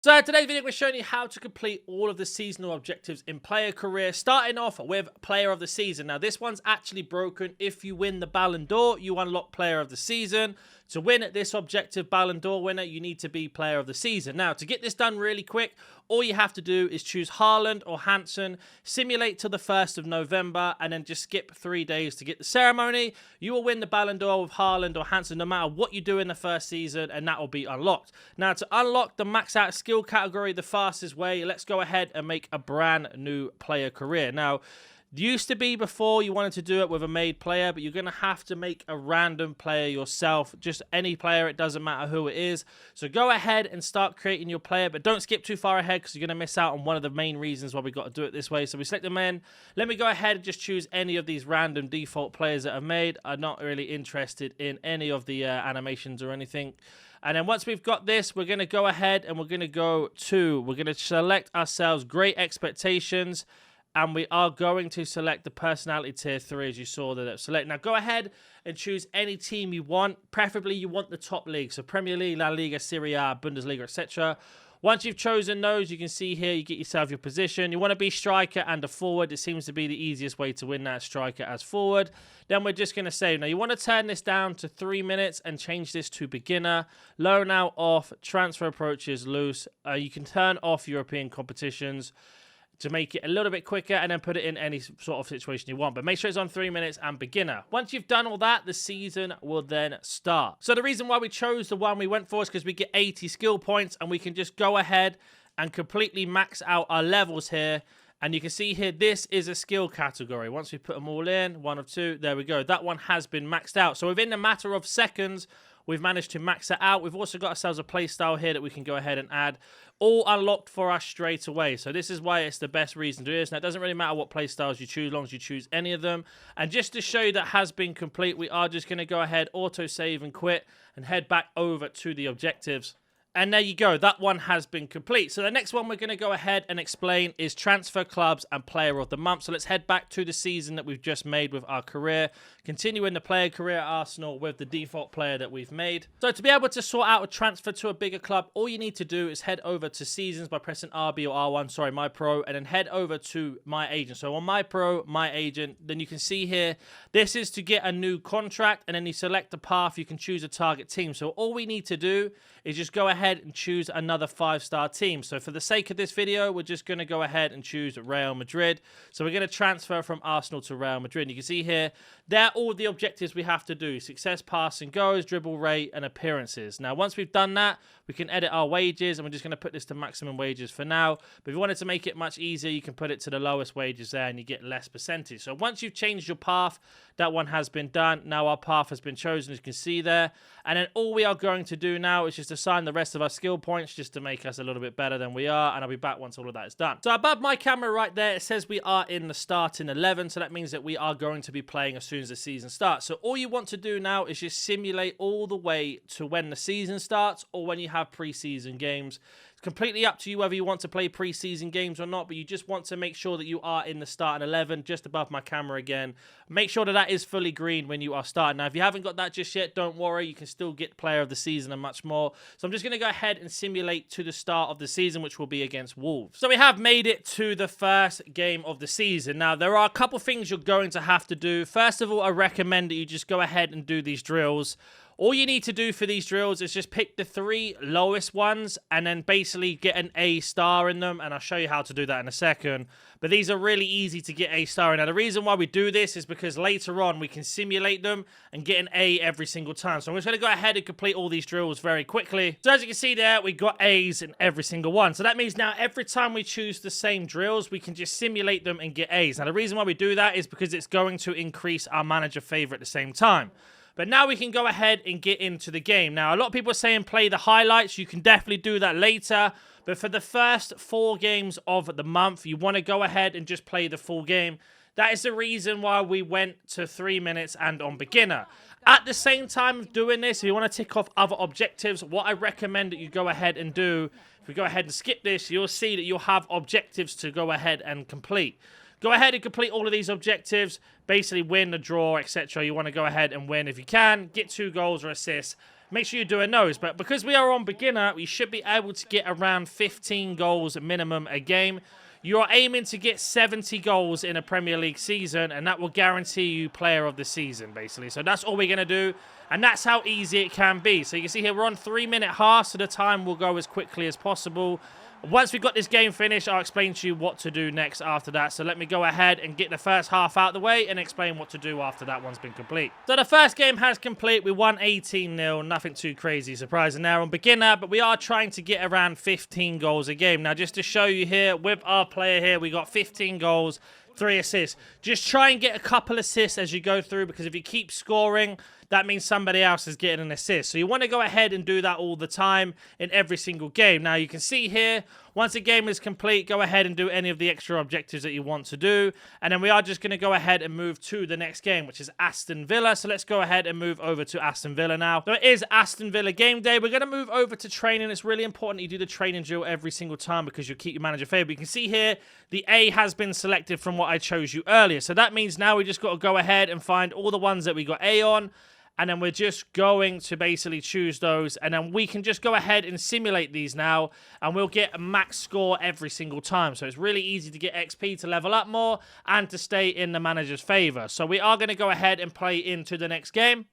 So today's video we're showing you how to complete all of the seasonal objectives in player career, starting off with player of the season. Now this one's actually broken. If you win the Ballon d'Or, you unlock player of the season. To win this objective Ballon d'Or winner, you need to be player of the season. Now to get this done really quick, all you have to do is choose Haaland or Hansen, simulate till the 1st of November, and then just skip 3 days to get the ceremony. You will win the Ballon d'Or with Haaland or Hansen no matter what you do in the first season, and that will be unlocked. Now to unlock the max out skill category the fastest way, let's go ahead and make a brand new player career. Now, used to be before you wanted to do it with a made player, but you're going to have to make a random player yourself. Just any player, it doesn't matter who it is. So go ahead and start creating your player, but don't skip too far ahead because you're going to miss out on one of the main reasons why we got to do it this way. So we select them in. Let me go ahead and just choose any of these random default players that are made. I'm not really interested in any of the animations or anything. And then once we've got this, we're going to go ahead and we're going to select ourselves Great Expectations. And we are going to select the personality tier 3 as you saw that select. Now go ahead and choose any team you want. Preferably you want the top league. So Premier League, La Liga, Serie A, Bundesliga, etc. Once you've chosen those, you can see here, you get yourself your position. You want to be striker and a forward. It seems to be the easiest way to win that, striker as forward. Then we're just going to say, now you want to turn this down to 3 minutes and change this to beginner. Low now off, transfer approaches loose. You can turn off European competitions to make it a little bit quicker, and then put it in any sort of situation you want. But make sure it's on 3 minutes and beginner. Once you've done all that, the season will then start. So the reason why we chose the one we went for is because we get 80 skill points, and we can just go ahead and completely max out our levels here. And you can see here, this is a skill category. Once we put them all in, 1 of 2, there we go. That one has been maxed out. So within a matter of seconds, we've managed to max it out. We've also got ourselves a play style here that we can go ahead and add. All unlocked for us straight away. So this is why it's the best reason to do this. Now, it doesn't really matter what play styles you choose, as long as you choose any of them. And just to show you that has been complete, we are just going to go ahead, auto-save and quit, and head back over to the objectives. And there you go, that one has been complete. So the next one we're going to go ahead and explain is transfer clubs and player of the month. So let's head back to the season that we've just made with our career. Continuing the player career at Arsenal with the default player that we've made. So to be able to sort out a transfer to a bigger club, all you need to do is head over to seasons by pressing RB or R1, sorry, My Pro, and then head over to My Agent. So on My Pro, My Agent, then you can see here, this is to get a new contract, and then you select the path, you can choose a target team. So all we need to do is just go ahead and choose another 5-star team. So for the sake of this video, we're just going to go ahead and choose Real Madrid. So we're going to transfer from Arsenal to Real Madrid. You can see here, they're all the objectives we have to do. Success, passing, goals, dribble rate, and appearances. Now, once we've done that, we can edit our wages, and we're just going to put this to maximum wages for now. But if you wanted to make it much easier, you can put it to the lowest wages there, and you get less percentage. So once you've changed your path, that one has been done. Now our path has been chosen, as you can see there. And then all we are going to do now is just assign the rest of our skill points just to make us a little bit better than we are. And I'll be back once all of that is done. So above my camera right there, it says we are in the starting 11. So that means that we are going to be playing as soon as the season starts. So all you want to do now is just simulate all the way to when the season starts or when you have pre-season games. Completely up to you whether you want to play pre-season games or not, but you just want to make sure that you are in the starting 11 just above my camera again. Make sure that that is fully green when you are starting. Now, if you haven't got that just yet, don't worry. You can still get player of the season and much more. So I'm just going to go ahead and simulate to the start of the season, which will be against Wolves. So we have made it to the first game of the season. Now, there are a couple things you're going to have to do. First of all, I recommend that you just go ahead and do these drills. All you need to do for these drills is just pick the 3 lowest ones and then basically get an A star in them. And I'll show you how to do that in a second. But these are really easy to get A star in. Now, the reason why we do this is because later on we can simulate them and get an A every single time. So I'm just going to go ahead and complete all these drills very quickly. So as you can see there, we got A's in every single one. So that means now every time we choose the same drills, we can just simulate them and get A's. Now, the reason why we do that is because it's going to increase our manager favor at the same time. But now we can go ahead and get into the game. Now, a lot of people are saying play the highlights. You can definitely do that later. But for the first 4 games of the month, you want to go ahead and just play the full game. That is the reason why we went to 3 minutes and on beginner. At the same time of doing this, if you want to tick off other objectives, what I recommend that you go ahead and do, if we go ahead and skip this, you'll see that you'll have objectives to go ahead and complete. Go ahead and complete all of these objectives. Basically win, the draw, etc. You want to go ahead and win if you can. Get 2 goals or assists. make sure you're doing those. But because we are on beginner, we should be able to get around 15 goals minimum a game. You're aiming to get 70 goals in a Premier League season, and that will guarantee you player of the season, basically. So that's all we're going to do, and that's how easy it can be. So you can see here we're on 3-minute half, so the time will go as quickly as possible. Once we've got this game finished, I'll explain to you what to do next after that. So let me go ahead and get the first half out of the way and explain what to do after that one's been complete. So the first game has complete. We won 18-0. Nothing too crazy surprising there on beginner, but we are trying to get around 15 goals a game. Now, just to show you here, with our player here, we got 15 goals, 3 assists. Just try and get a couple assists as you go through, because if you keep scoring, that means somebody else is getting an assist. So you want to go ahead and do that all the time in every single game. Now you can see here, once a game is complete, go ahead and do any of the extra objectives that you want to do. And then we are just going to go ahead and move to the next game, which is Aston Villa. So let's go ahead and move over to Aston Villa now. So it is Aston Villa game day. We're going to move over to training. It's really important that you do the training drill every single time, because you'll keep your manager favorite. You can see here, the A has been selected from what I chose you earlier. So that means now we just got to go ahead and find all the ones that we got A on. And then we're just going to basically choose those. And then we can just go ahead and simulate these now. And we'll get a max score every single time. So it's really easy to get XP to level up more and to stay in the manager's favor. So we are going to go ahead and play into the next game.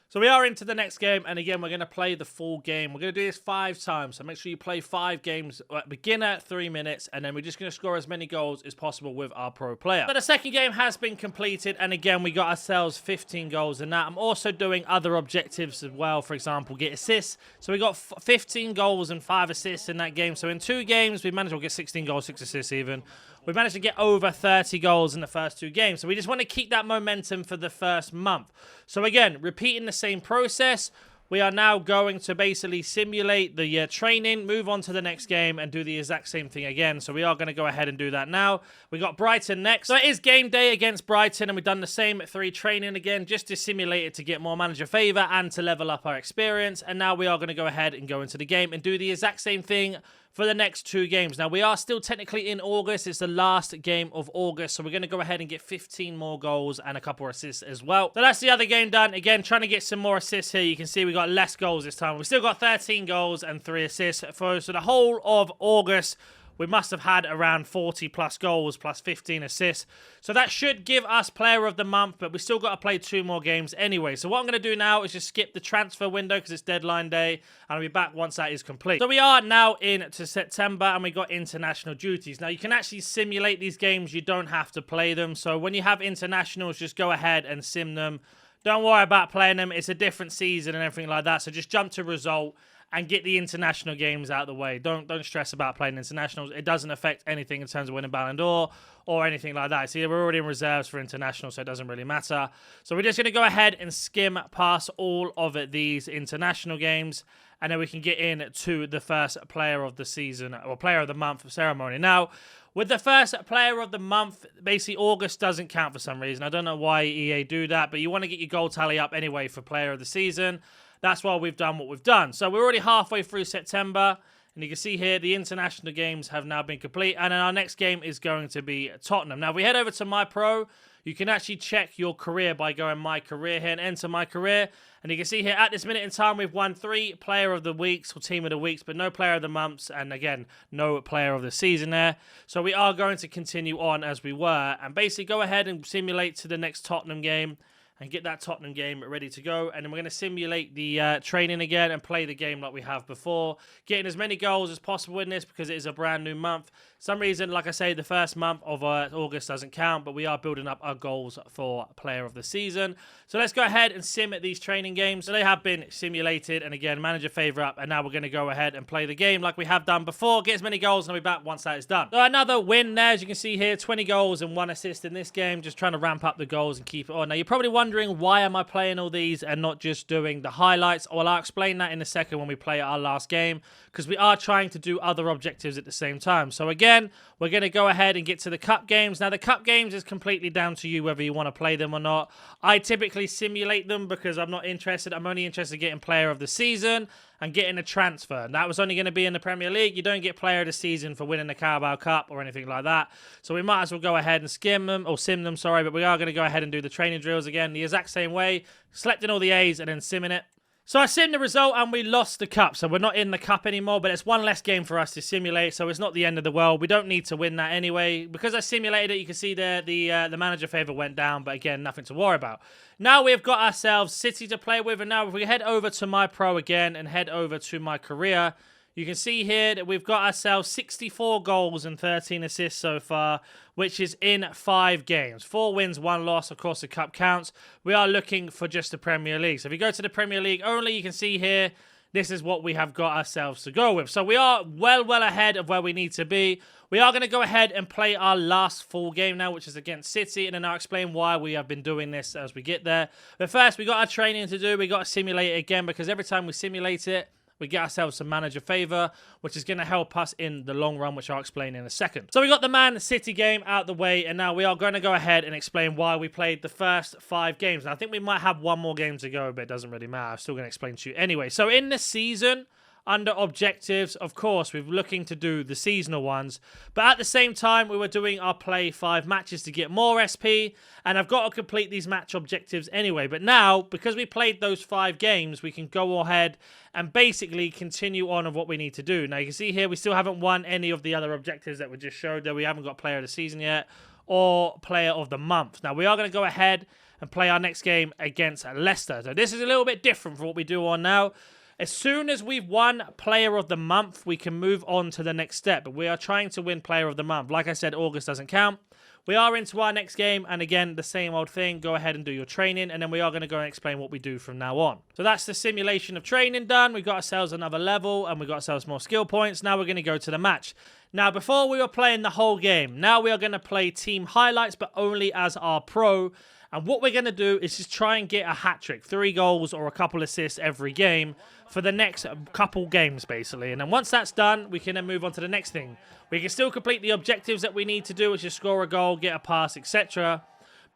So we are into the next game, and again, we're going to play the full game. We're going to do this 5 times, so make sure you play 5 games at beginner, 3 minutes, and then we're just going to score as many goals as possible with our pro player. So the second game has been completed, and again, we got ourselves 15 goals in that. I'm also doing other objectives as well, for example, get assists. So we got 15 goals and 5 assists in that game. So in 2 games, we managed to get 16 goals, 6 assists even. We managed to get over 30 goals in the first 2 games. So we just want to keep that momentum for the first month. So again, repeating the same process. We are now going to basically simulate the training, move on to the next game, and do the exact same thing again. So we are going to go ahead and do that now. We got Brighton next. So it is game day against Brighton, and we've done the same 3 training again, just to simulate it to get more manager favor and to level up our experience. And now we are going to go ahead and go into the game and do the exact same thing for the next 2 games. Now, we are still technically in August. It's the last game of August, so we're going to go ahead and get 15 more goals and a couple of assists as well. So that's the other game done. Again, trying to get some more assists here. You can see we got less goals this time. We still got 13 goals and 3 assists. So the whole of August, we must have had around 40 plus goals plus 15 assists. So that should give us player of the month, but we still got to play 2 more games anyway. So what I'm going to do now is just skip the transfer window because it's deadline day, and I'll be back once that is complete. So we are now into September, and we got international duties. Now you can actually simulate these games. You don't have to play them. So when you have internationals, just go ahead and sim them. Don't worry about playing them. It's a different season and everything like that. So just jump to result and get the international games out of the way. Don't stress about playing internationals. It doesn't affect anything in terms of winning Ballon d'Or or anything like that. See, we're already in reserves for international, so it doesn't really matter. So we're just going to go ahead and skim past all of these international games, and then we can get in to the first player of the season, or player of the month ceremony. Now, with the first player of the month, basically August doesn't count for some reason. I don't know why EA do that, but you want to get your goal tally up anyway for player of the season. That's why we've done what we've done. So we're already halfway through September, and you can see here the international games have now been complete, and then our next game is going to be Tottenham. Now, if we head over to My Pro, you can actually check your career by going My Career here and enter My Career, and you can see here at this minute in time we've won 3 Player of the Weeks or Team of the Weeks, but no Player of the Months, and again, no Player of the Season there. So we are going to continue on as we were, and basically go ahead and simulate to the next Tottenham game, and get that Tottenham game ready to go. And then we're going to simulate the training again and play the game like we have before. Getting as many goals as possible in this because it is a brand new month. Some reason, like I say, the first month of August doesn't count, but we are building up our goals for player of the season. So let's go ahead and sim at these training games. So they have been simulated, and again, manager favor up, and now we're going to go ahead and play the game like we have done before. Get as many goals, and I'll be back once that is done. So another win there, as you can see here, 20 goals and 1 assist in this game, just trying to ramp up the goals and keep it on. Now, you're probably wondering, why am I playing all these and not just doing the highlights? Well, I'll explain that in a second when we play our last game, because we are trying to do other objectives at the same time. So again, we're going to go ahead and get to the cup games. Now, the cup games is completely down to you whether you want to play them or not. I typically simulate them because I'm not interested. I'm only interested in getting player of the season and getting a transfer. And that was only going to be in the Premier League. You don't get player of the season for winning the Carabao Cup or anything like that. So we might as well go ahead and sim them, sorry. But we are going to go ahead and do the training drills again the exact same way. Selecting all the A's and then simming it. So I simmed the result and we lost the cup. So we're not in the cup anymore, but it's one less game for us to simulate. So it's not the end of the world. We don't need to win that anyway. Because I simulated it, you can see there the manager favor went down. But again, nothing to worry about. Now we've got ourselves City to play with. And now if we head over to my pro again and head over to my career, you can see here that we've got ourselves 64 goals and 13 assists so far, which is in 5 games. 4 wins, 1 loss. Of course, the cup counts. We are looking for just the Premier League. So if you go to the Premier League only, you can see here, this is what we have got ourselves to go with. So we are well ahead of where we need to be. We are going to go ahead and play our last full game now, which is against City. And then I'll explain why we have been doing this as we get there. But first, we got our training to do. We got to simulate it again, because every time we simulate it, we get ourselves some manager favor, which is going to help us in the long run, which I'll explain in a second. So we got the Man City game out the way, and now we are going to go ahead and explain why we played the first 5 games. And I think we might have one more game to go, but it doesn't really matter. I'm still going to explain to you anyway. So in the season, under objectives, of course, we're looking to do the seasonal ones. But at the same time, we were doing our play 5 matches to get more SP. And I've got to complete these match objectives anyway. But now, because we played those 5 games, we can go ahead and basically continue on of what we need to do. Now, you can see here, we still haven't won any of the other objectives that we just showed there. We haven't got player of the season yet or player of the month. Now, we are going to go ahead and play our next game against Leicester. So this is a little bit different from what we do on now. As soon as we've won Player of the Month, we can move on to the next step. But we are trying to win Player of the Month. Like I said, August doesn't count. We are into our next game. And again, the same old thing. Go ahead and do your training. And then we are going to go and explain what we do from now on. So that's the simulation of training done. We've got ourselves another level. And we've got ourselves more skill points. Now we're going to go to the match. Now, before we were playing the whole game. Now we are going to play team highlights, but only as our pro. And what we're going to do is just try and get a hat-trick, 3 goals or a couple assists every game for the next couple games, basically. And then once that's done, we can then move on to the next thing. We can still complete the objectives that we need to do, which is score a goal, get a pass, etc.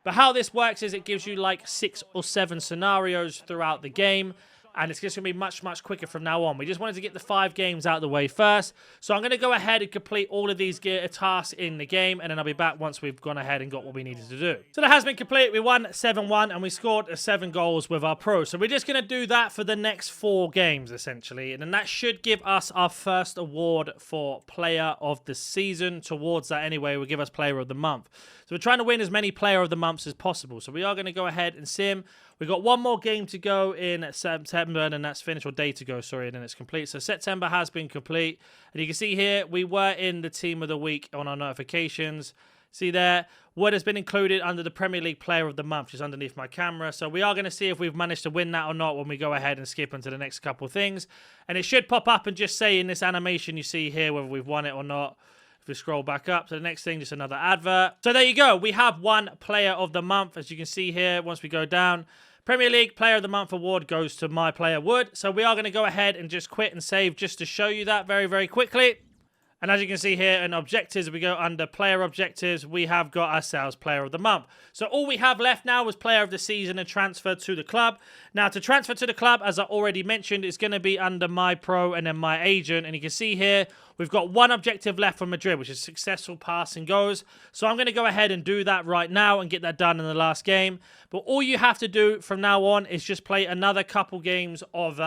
But how this works is it gives you like 6 or 7 scenarios throughout the game. And it's just going to be much quicker from now on. We just wanted to get the 5 games out of the way first. So I'm going to go ahead and complete all of these tasks in the game. And then I'll be back once we've gone ahead and got what we needed to do. So that has been complete. We won 7-1 and we scored 7 goals with our pro. So we're just going to do that for the next 4 games, essentially. And then that should give us our first award for Player of the Season. Towards that anyway, will give us Player of the Month. So we're trying to win as many Player of the Months as possible. So we are going to go ahead and sim. We've got one more game to go in September, and then that's finished, or day to go, sorry, and then it's complete. So September has been complete. And you can see here, we were in the Team of the Week on our notifications. See there, what has been included under the Premier League Player of the Month, just underneath my camera. So we are going to see if we've managed to win that or not when we go ahead and skip into the next couple of things. And it should pop up and just say in this animation you see here whether we've won it or not. If we scroll back up to the next thing, just another advert. So there you go. We have one Player of the Month, as you can see here, once we go down. Premier League Player of the Month award goes to my player Wood. So we are going to go ahead and just quit and save just to show you that very quickly. And as you can see here in objectives, we go under player objectives, we have got ourselves Player of the Month. So all we have left now is Player of the Season and transfer to the club. Now to transfer to the club, as I already mentioned, it's going to be under my pro and then my agent. And you can see here, we've got one objective left for Madrid, which is successful passing goals. So I'm going to go ahead and do that right now and get that done in the last game. But all you have to do from now on is just play another couple games of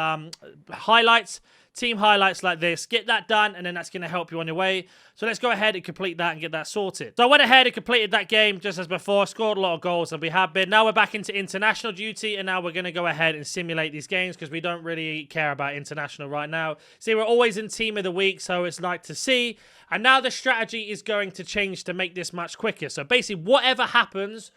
highlights. Team highlights like this. Get that done, and then that's going to help you on your way. So let's go ahead and complete that and get that sorted. So I went ahead and completed that game just as before. Scored a lot of goals, and we have been. Now we're back into international duty, and now we're going to go ahead and simulate these games because we don't really care about international right now. See, we're always in Team of the Week, so it's like to see. And now the strategy is going to change to make this much quicker. So basically, whatever happens,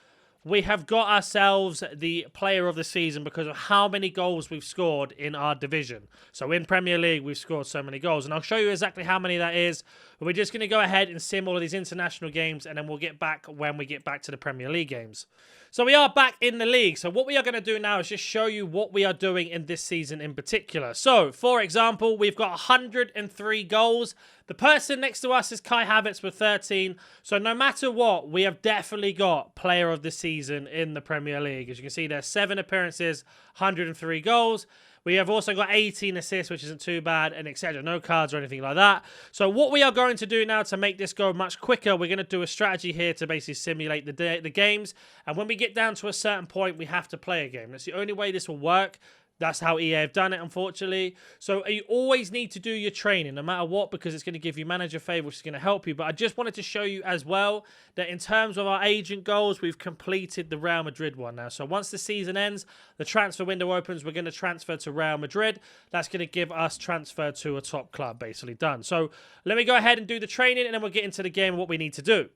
we have got ourselves the Player of the Season because of how many goals we've scored in our division. So in Premier League, we've scored so many goals. And I'll show you exactly how many that is. But we're just going to go ahead and sim all of these international games. And then we'll get back when we get back to the Premier League games. So we are back in the league. So what we are going to do now is just show you what we are doing in this season in particular. So, for example, we've got 103 goals. The person next to us is Kai Havertz with 13. So no matter what, we have definitely got Player of the Season in the Premier League. As you can see, there's 7 appearances, 103 goals. We have also got 18 assists, which isn't too bad, and etc. No cards or anything like that. So what we are going to do now to make this go much quicker, we're going to do a strategy here to basically simulate the games. And when we get down to a certain point, we have to play a game. That's the only way this will work. That's how EA have done it, unfortunately. So you always need to do your training, no matter what, because it's going to give you manager favor, which is going to help you. But I just wanted to show you as well that in terms of our agent goals, we've completed the Real Madrid one now. So once the season ends, the transfer window opens, we're going to transfer to Real Madrid. That's going to give us transfer to a top club, basically done. So let me go ahead and do the training, and then we'll get into the game and what we need to do.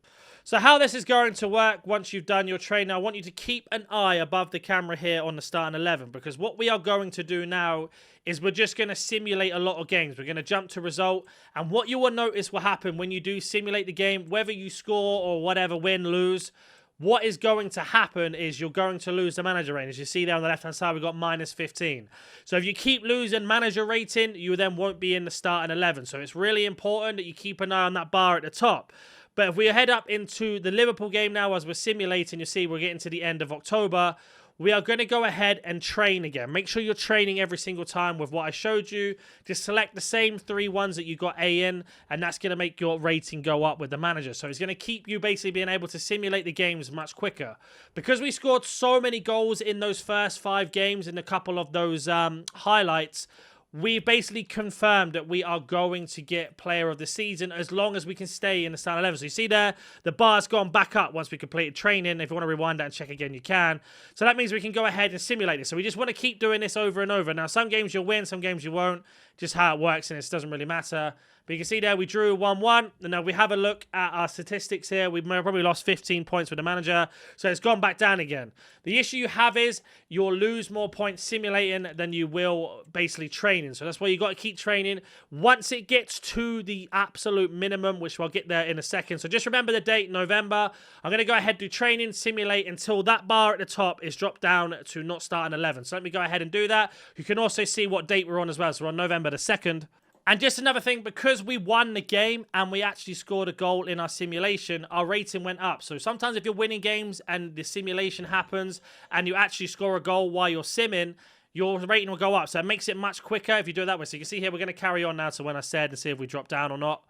So how this is going to work once you've done your training, I want you to keep an eye above the camera here on the starting 11, because what we are going to do now is we're just going to simulate a lot of games. We're going to jump to result, and what you will notice will happen when you do simulate the game, whether you score or whatever, win, lose, what is going to happen is you're going to lose the manager rating. As you see there on the left-hand side, we've got -15. So if you keep losing manager rating, you then won't be in the starting 11. So it's really important that you keep an eye on that bar at the top. But if we head up into the Liverpool game now, as we're simulating, you see we're getting to the end of October. We are going to go ahead and train again. Make sure you're training every single time with what I showed you. Just select the same 3 ones that you got A in, and that's going to make your rating go up with the manager. So it's going to keep you basically being able to simulate the games much quicker. Because we scored so many goals in those first 5 games and a couple of those highlights, we basically confirmed that we are going to get player of the season as long as we can stay in the starting 11. So you see there, the bar's gone back up once we completed training. If you want to rewind that and check again, you can. So that means we can go ahead and simulate it. So we just want to keep doing this over and over. Now, some games you'll win, some games you won't. Just how it works, and it doesn't really matter. But you can see there, we drew 1-1. And now we have a look at our statistics here. We probably lost 15 points with the manager. So it's gone back down again. The issue you have is you'll lose more points simulating than you will basically training. So that's why you got to keep training. Once it gets to the absolute minimum, which we'll get there in a second. So just remember the date, November. I'm going to go ahead and do training, simulate until that bar at the top is dropped down to not starting 11. So let me go ahead and do that. You can also see what date we're on as well. So we're on November the 2nd. And just another thing, because we won the game and we actually scored a goal in our simulation, our rating went up. So sometimes if you're winning games and the simulation happens and you actually score a goal while you're simming, your rating will go up. So it makes it much quicker if you do it that way. So you can see here, we're going to carry on now to when I said and see if we drop down or not.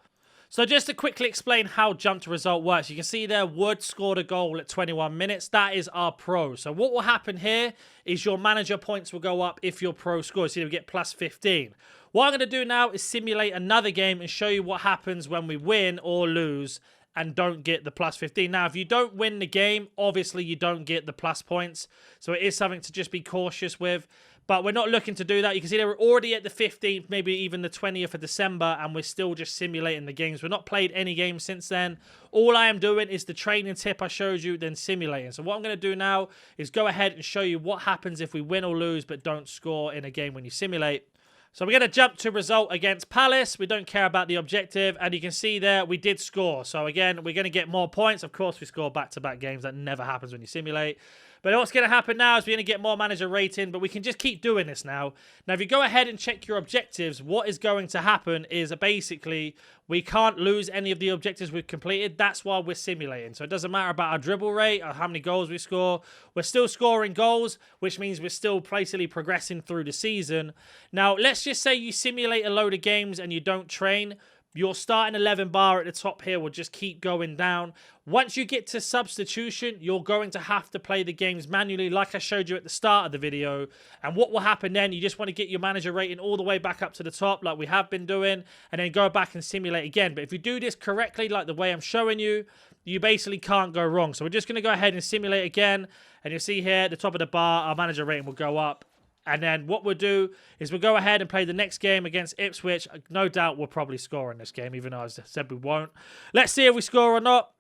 So just to quickly explain how jump to result works, you can see there Wood scored a goal at 21 minutes. That is our pro. So what will happen here is your manager points will go up if your pro scores. So you get +15. What I'm going to do now is simulate another game and show you what happens when we win or lose and don't get the +15. Now, if you don't win the game, obviously you don't get the plus points. So it is something to just be cautious with. But we're not looking to do that. You can see they're already at the 15th, maybe even the 20th of December, and we're still just simulating the games. We've not played any games since then. All I am doing is the training tip I showed you, then simulating. So what I'm going to do now is go ahead and show you what happens if we win or lose, but don't score in a game when you simulate. So we're going to jump to result against Palace. We don't care about the objective. And you can see there, we did score. So again, we're going to get more points. Of course, we score back-to-back games. That never happens when you simulate. But what's going to happen now is we're going to get more manager rating, but we can just keep doing this now. Now, if you go ahead and check your objectives, what is going to happen is basically we can't lose any of the objectives we've completed. That's why we're simulating. So it doesn't matter about our dribble rate or how many goals we score. We're still scoring goals, which means we're still basically progressing through the season. Now, let's just say you simulate a load of games and you don't train. Your starting 11 bar at the top here will just keep going down. Once you get to substitution, you're going to have to play the games manually like I showed you at the start of the video. And what will happen then, you just want to get your manager rating all the way back up to the top like we have been doing, and then go back and simulate again. But if you do this correctly, like the way I'm showing you, you basically can't go wrong. So we're just going to go ahead and simulate again. And you'll see here at the top of the bar, our manager rating will go up. And then what we'll do is we'll go ahead and play the next game against Ipswich. No doubt we'll probably score in this game, even though I said we won't. Let's see if we score or not.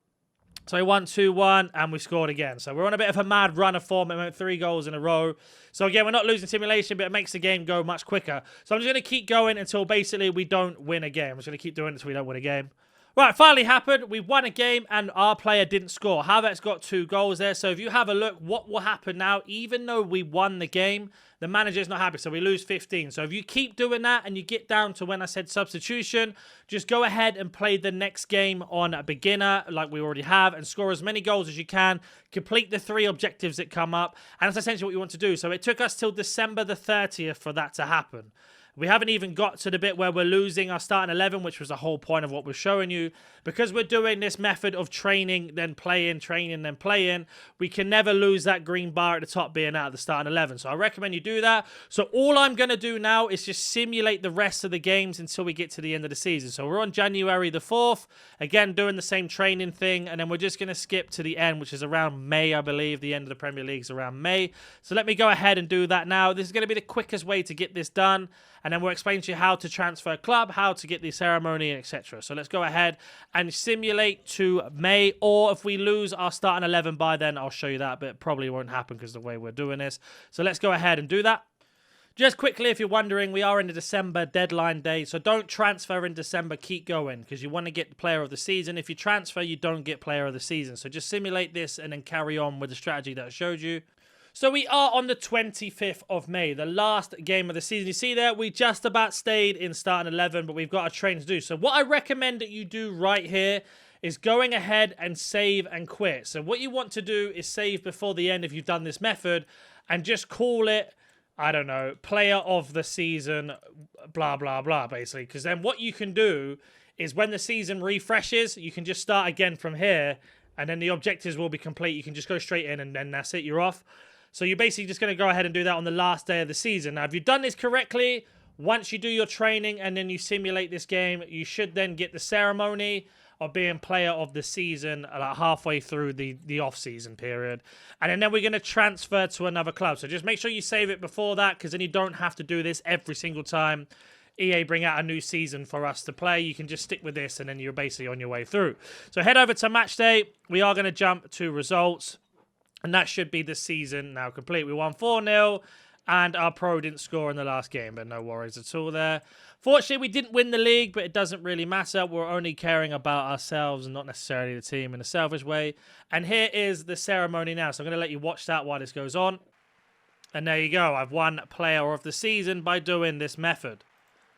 So 1-2-1, and we scored again. So we're on a bit of a mad run of form. It went 3 goals in a row. So again, we're not losing simulation, but it makes the game go much quicker. So I'm just going to keep going until basically we don't win a game. I'm just going to keep doing it until we don't win a game. Right, finally happened. We won a game and our player didn't score. Havertz got 2 goals there. So if you have a look, what will happen now, even though we won the game, the manager's not happy. So we lose 15. So if you keep doing that and you get down to when I said substitution, just go ahead and play the next game on a beginner like we already have and score as many goals as you can. Complete the 3 objectives that come up. And that's essentially what you want to do. So it took us till December the 30th for that to happen. We haven't even got to the bit where we're losing our starting 11, which was the whole point of what we're showing you. Because we're doing this method of training, then playing, training, then playing, we can never lose that green bar at the top being out of the starting 11. So I recommend you do that. So all I'm going to do now is just simulate the rest of the games until we get to the end of the season. So we're on January the 4th, again doing the same training thing, and then we're just going to skip to the end, which is around May, I believe. The end of the Premier League is around May. So let me go ahead and do that now. This is going to be the quickest way to get this done. And then we'll explain to you how to transfer club, how to get the ceremony, etc. So let's go ahead and simulate to May. Or if we lose our starting 11 by then, I'll show you that. But it probably won't happen because of the way we're doing this. So let's go ahead and do that. Just quickly, if you're wondering, we are in the December deadline day. So don't transfer in December. Keep going because you want to get player of the season. If you transfer, you don't get player of the season. So just simulate this and then carry on with the strategy that I showed you. So we are on the 25th of May, the last game of the season. You see there, we just about stayed in starting 11, but we've got a train to do. So what I recommend that you do right here is going ahead and save and quit. So what you want to do is save before the end if you've done this method and just call it, I don't know, player of the season, blah, blah, blah, basically. Because then what you can do is when the season refreshes, you can just start again from here and then the objectives will be complete. You can just go straight in and then that's it, you're off. So you're basically just going to go ahead and do that on the last day of the season. Now, if you've done this correctly, once you do your training and then you simulate this game, you should then get the ceremony of being player of the season like halfway through the off-season period. And then we're going to transfer to another club. So just make sure you save it before that because then you don't have to do this every single time EA bring out a new season for us to play. You can just stick with this and then you're basically on your way through. So head over to match day. We are going to jump to results. And that should be the season now complete. We won 4-0, and our pro didn't score in the last game, but no worries at all there. Fortunately, we didn't win the league, but it doesn't really matter. We're only caring about ourselves and not necessarily the team in a selfish way. And here is the ceremony now. So I'm going to let you watch that while this goes on. And there you go. I've won player of the season by doing this method.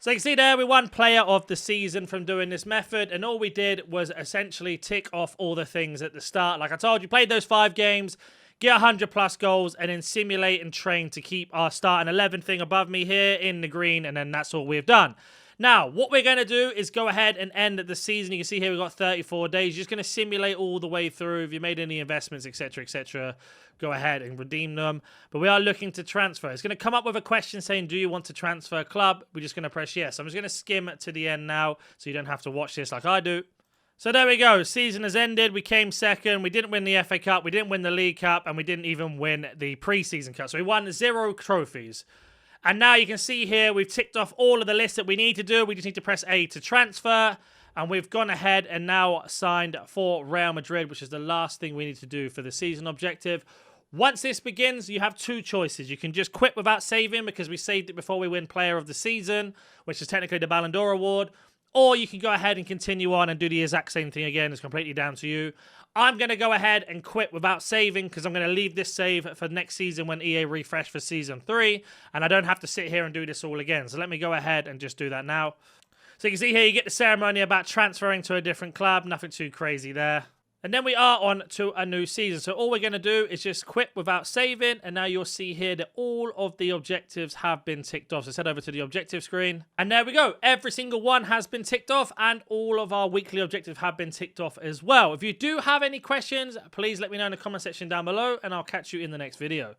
So you can see there, we won player of the season from doing this method, and all we did was essentially tick off all the things at the start. Like I told you, played those 5 games, get 100 plus goals, and then simulate and train to keep our starting 11 thing above me here in the green, and then that's all we've done. Now, what we're going to do is go ahead and end the season. You can see here we've got 34 days. You're just going to simulate all the way through. If you made any investments, etc., go ahead and redeem them. But we are looking to transfer. It's going to come up with a question saying, do you want to transfer club? We're just going to press yes. I'm just going to skim to the end now so you don't have to watch this like I do. So there we go. Season has ended. We came second. We didn't win the FA Cup. We didn't win the League Cup. And we didn't even win the Preseason Cup. So we won 0 trophies. And now you can see here, we've ticked off all of the lists that we need to do. We just need to press A to transfer. And we've gone ahead and now signed for Real Madrid, which is the last thing we need to do for the season objective. Once this begins, you have 2 choices. You can just quit without saving because we saved it before we win Player of the Season, which is technically the Ballon d'Or award. Or you can go ahead and continue on and do the exact same thing again. It's completely down to you. I'm going to go ahead and quit without saving because I'm going to leave this save for next season when EA refresh for Season 3. And I don't have to sit here and do this all again. So let me go ahead and just do that now. So you can see here, you get the ceremony about transferring to a different club. Nothing too crazy there. And then we are on to a new season. So all we're going to do is just quit without saving. And now you'll see here that all of the objectives have been ticked off. So head over to the objective screen. And there we go. Every single one has been ticked off. And all of our weekly objectives have been ticked off as well. If you do have any questions, please let me know in the comment section down below. And I'll catch you in the next video.